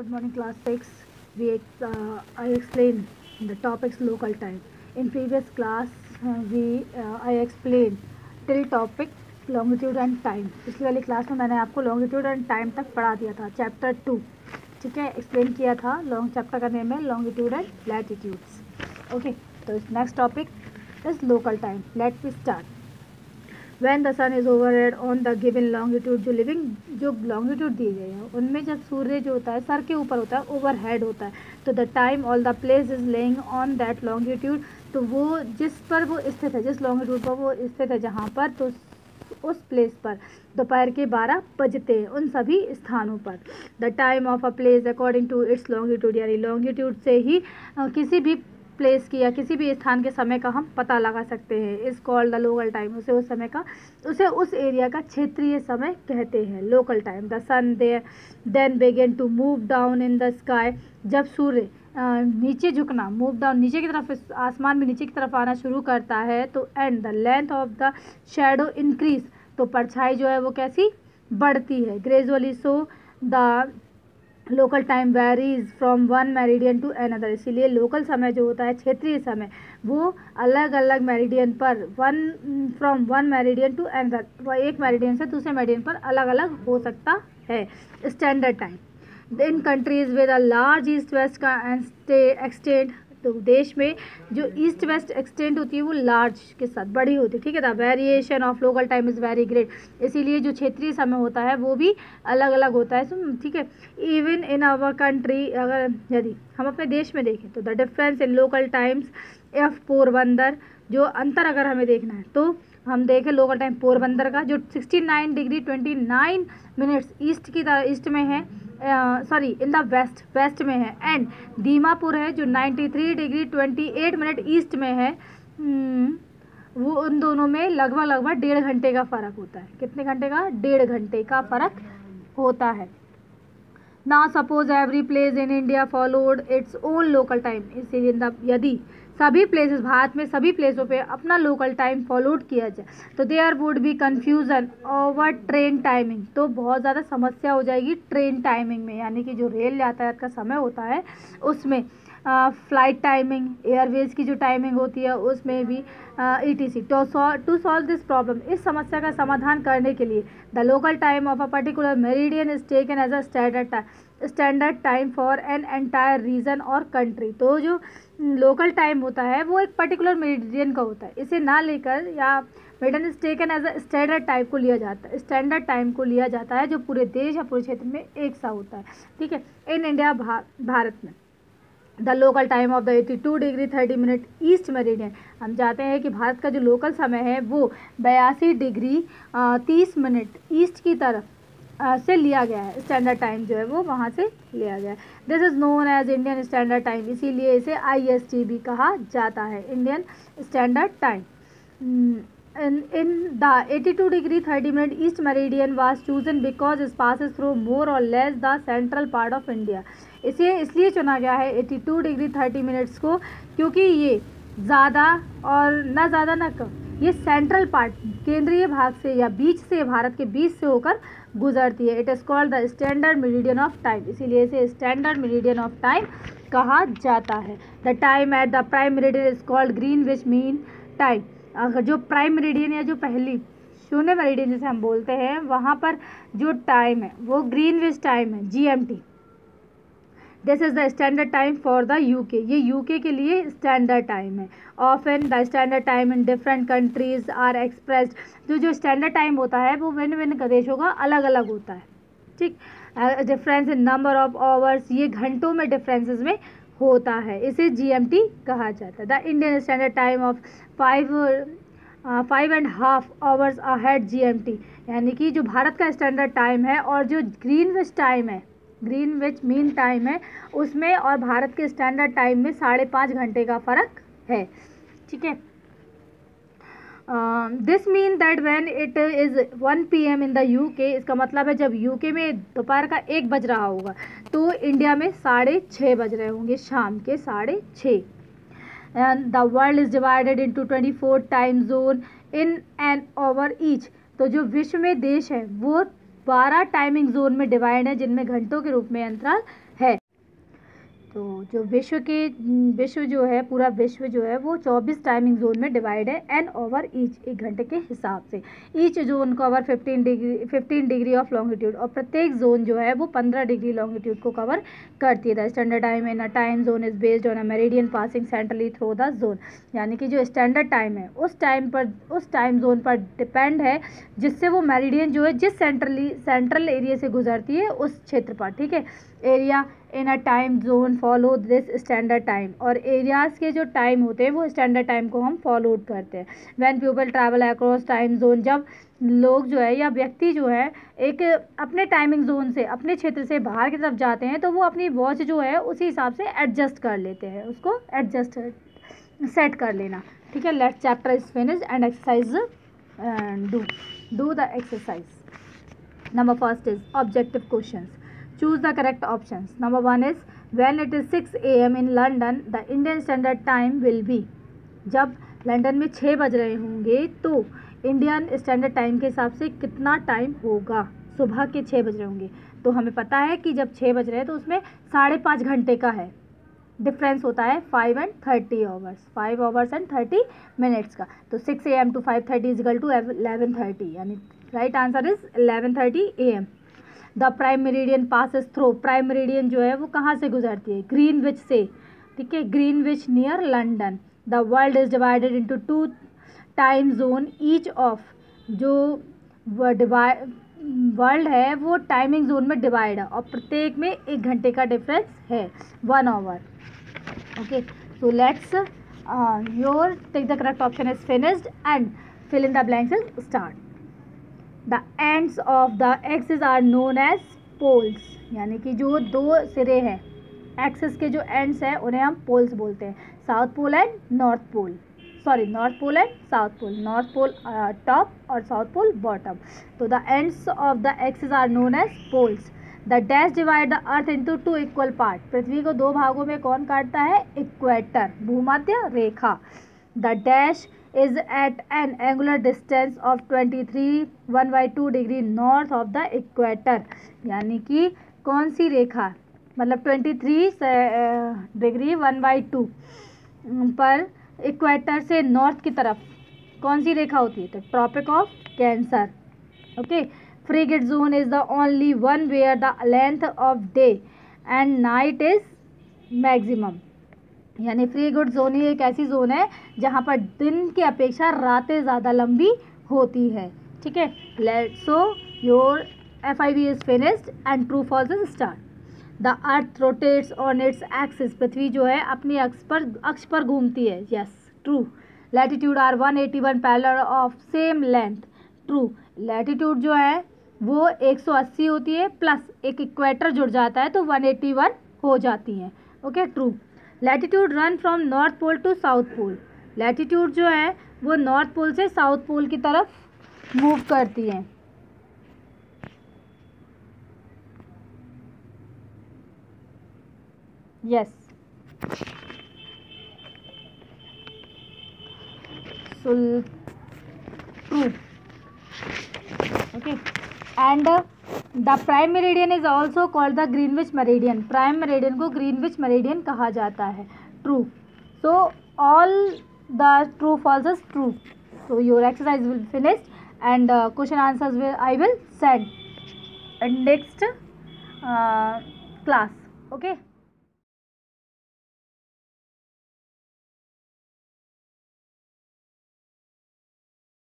Good morning, class 6. I explained the topics local time. In previous class, I explained till topic longitude and time. पिछली वाली class में मैंने आपको longitude and time तक पढ़ा दिया था, चैप्टर 2. ठीक है, एक्सप्लेन किया था. लॉन्ग चैप्टर का नेम है longitude and latitudes. ओके, तो next topic is local time. Let me start. When the sun is overhead on the given longitude, जो लॉन्गिट्यूड दी गई है उनमें जब सूर्य जो होता है सर के ऊपर होता है, ओवरहेड होता है, तो the time all the place is laying on that longitude, तो वो जिस पर वो स्थित है, जिस लॉन्गिट्यूड पर वो स्थित है जहाँ पर, तो उस प्लेस पर दोपहर के 12 बजते हैं उन सभी स्थानों पर. The time of a place according to its longitude, यानी लॉन्गिट्यूड से ही किसी भी प्लेस की या किसी भी स्थान के समय का हम पता लगा सकते हैं. Is called the local time, उसे उस समय का, उसे उस एरिया का क्षेत्रीय समय कहते हैं, local time. The sun then begin to move down in the sky, जब सूर्य नीचे झुकना, मूव डाउन नीचे की तरफ, आसमान में नीचे की तरफ आना शुरू करता है, तो and the length of the shadow increase, तो परछाई जो है वो कैसी बढ़ती है. Gradually so the local time varies from one meridian to another, इसीलिए लोकल समय जो होता है, क्षेत्रीय समय, वो अलग अलग मेरिडियन पर, from one meridian to another, वह एक मेरिडियन से दूसरे मेरिडियन पर अलग अलग हो सकता है. Standard time in countries with a large east west का एक्सटेंड, तो देश में जो ईस्ट वेस्ट एक्सटेंड होती है वो लार्ज के साथ बड़ी होती है. ठीक है, the variation of local time is very great, इसीलिए जो क्षेत्रीय समय होता है वो भी अलग अलग होता है. ठीक है, इवन इन आवर कंट्री, अगर यदि हम अपने देश में देखें तो the difference in local times F Porbandar, जो अंतर अगर हमें देखना है तो हम देखें लोकल टाइम पोरबंदर का, जो 69 डिग्री 29 मिनट्स ईस्ट में है, सॉरी इन द वेस्ट में है, एंड दीमापुर है जो 93 डिग्री 28 मिनट ईस्ट में है. वो उन दोनों में लगभग 1.5 घंटे का फ़र्क होता है. कितने घंटे का? 1.5 घंटे का फ़र्क होता है. ना suppose every place in India followed its own local time, इसीलिए यदि सभी प्लेसेस, भारत में सभी प्लेसों पे अपना लोकल टाइम फॉलोड किया जाए तो there would be confusion over train timing, तो बहुत ज़्यादा समस्या हो जाएगी ट्रेन टाइमिंग में, यानी कि जो रेल यातायात का समय होता है उसमें, फ्लाइट टाइमिंग, एयरवेज की जो टाइमिंग होती है उसमें भी, ETC. To solve this problem, इस समस्या का समाधान करने के लिए the local time of a particular meridian is taken as a standard time for an entire region और कंट्री. तो जो लोकल टाइम होता है वो एक पर्टिकुलर मेरिडियन का होता है, इसे ना लेकर, या meridian is taken as a standard time को लिया जाता है, स्टैंडर्ड टाइम को लिया जाता है जो पूरे देश या पूरे क्षेत्र में एक सा होता है. ठीक है, इन इंडिया, भारत में the local time of the 82 degree 30 minute east meridian, हम चाहते हैं कि भारत का जो लोकल समय है वो 82 डिग्री 30 मिनट ईस्ट की तरफ से लिया गया है. स्टैंडर्ड टाइम जो है वो वहाँ से लिया गया है. This is known as Indian standard time, इसीलिए इसे IST भी कहा जाता है, Indian standard time. in the 82 degree 30 minute east meridian was chosen because it passes through more or less the central part of India. इसे इसलिए चुना गया है 82 डिग्री 30 मिनट्स को, क्योंकि ये ज़्यादा और ना ज़्यादा ना कम, ये सेंट्रल पार्ट, केंद्रीय भाग से या बीच से, भारत के बीच से होकर गुजरती है. It is called the standard meridian of time, इसीलिए इसे स्टैंडर्ड मेरिडियन ऑफ टाइम कहा जाता है. The time at the prime meridian is called Greenwich mean time, अगर जो प्राइम मेरिडियन या जो पहली शून्य मेरिडियन जिसे हम बोलते हैं, वहाँ पर जो टाइम है वो ग्रीनविच टाइम है, GMT. This is the standard time for the UK, ये UK के लिए स्टैंडर्ड टाइम है. Often the standard time in different countries are expressed, जो स्टैंडर्ड टाइम होता है वो भिन्न देशों का अलग अलग होता है. ठीक, difference in number of hours, ये घंटों में डिफरेंसेस में होता है, इसे GMT कहा जाता है. The Indian standard time of 5.5 hours ahead GMT, यानी कि जो भारत का स्टैंडर्ड टाइम है और जो ग्रीनविच टाइम है, ग्रीनविच मीन टाइम है, उसमें और भारत के स्टैंडर्ड टाइम में 5.5 घंटे का फ़र्क है. ठीक है, this mean that when it is 1 PM in the UK, इसका मतलब है जब UK में दोपहर का 1 बज रहा होगा तो इंडिया में 6:30 बज रहे होंगे, शाम के 6:30. And the world is divided into 24 time zone in an over each, तो जो विश्व में देश है वो 12 टाइमिंग जोन में डिवाइड है, जिनमें घंटों के रूप में अंतराल है. तो जो विश्व जो है, पूरा विश्व जो है वो 24 टाइमिंग जोन में डिवाइड है, एन ओवर ईच, 1 घंटे के हिसाब से। Each zone cover 15 degree of longitude, और प्रत्येक जोन जो है वो 15 डिग्री लॉन्गिट्यूड को कवर करती है। The standard time in a time zone is based on a meridian passing centrally through the zone, यानी कि जो स्टैंडर्ड टाइम है उस टाइम जोन पर डिपेंड है, जिससे वो मेरिडियन जो है जिस सेंट्रल एरिया से गुजरती है उस क्षेत्र पर, ठीक है। Area in a time zone follow this standard time, और एरियाज़ के जो टाइम होते हैं वो स्टैंडर्ड टाइम को हम फॉलो करते हैं। When people travel across time zone, जब लोग जो है या व्यक्ति जो है एक अपने टाइमिंग जोन से, अपने क्षेत्र से बाहर की तरफ जाते हैं, तो वो अपनी वॉच जो है उसी हिसाब से एडजस्ट कर लेते हैं, उसको एडजस्ट सेट कर लेना, ठीक है। Let's chapter is finished and exercise do the exercise. Number first is objective questions. Choose the correct options. Number 1 is when it is 6 a.m. in London, the Indian Standard Time will be. जब London में 6 बज रहे होंगे तो Indian standard time के हिसाब से कितना टाइम होगा? सुबह के 6 बज रहे होंगे, तो हमें पता है कि जब 6 बज रहे हैं तो उसमें 5.5 घंटे का है डिफरेंस होता है, 5 and 30 hours, 5 hours and 30 minutes का। तो 6 AM to 5:30 is equal to 11:30, यानी right answer is 11:30 AM। The prime meridian passes through, prime meridian जो है वो कहाँ से गुजरती है? ग्रीनविच से, ठीक है, Greenwich near London. The world is divided into 2 time zone each of, जो वर्ल्ड है वो टाइमिंग जोन में डिवाइड है, और प्रत्येक में 1 घंटे का डिफरेंस है, 1 our. Okay, so let's your take the correct option is finished and fill in the blanks is start. The ends of the axis are known as poles, यानी कि जो 2 सिरे हैं एक्सिस के, जो एंड्स हैं उन्हें हम पोल्स बोलते हैं। South pole and north pole, sorry north pole and south pole, north pole top और साउथ पोल बॉटम। तो the ends of the axis are known as poles. The dash divide the earth into 2 equal part, पृथ्वी को 2 भागों में कौन काटता है? Equator, भूमध्य रेखा। The dash is at an angular distance of 23 degree north of the equator, यानी कि कौन सी रेखा, मतलब 23 डिग्री 1/2 पर इक्वेटर से नॉर्थ की तरफ कौन सी रेखा होती है? तो tropic of Cancer. Okay, frigate zone is the only one where the length of day and night is maximum, यानी frigate zone ही एक ऐसी जोन है जहाँ पर दिन की अपेक्षा रातें ज़्यादा लंबी होती है, ठीक है। So your FIV is finished and true false is start. The earth rotates on its axis, पृथ्वी जो है अपनी अक्ष पर घूमती है, yes true. Latitude are 181 parallel of same length, true. Latitude जो है वो 180 होती है, प्लस एक इक्वेटर जुड़ जाता है तो 181 हो जाती है, okay true. Latitude run from north pole to south pole, latitude जो है वो नॉर्थ पोल से साउथ पोल की तरफ मूव करती है। Yes, so true, okay. And the prime meridian is also called the Greenwich meridian, prime meridian को Greenwich meridian कहा जाता है, true. So all the true false is true. So your exercise will finished and question answers will I will send in next class, okay.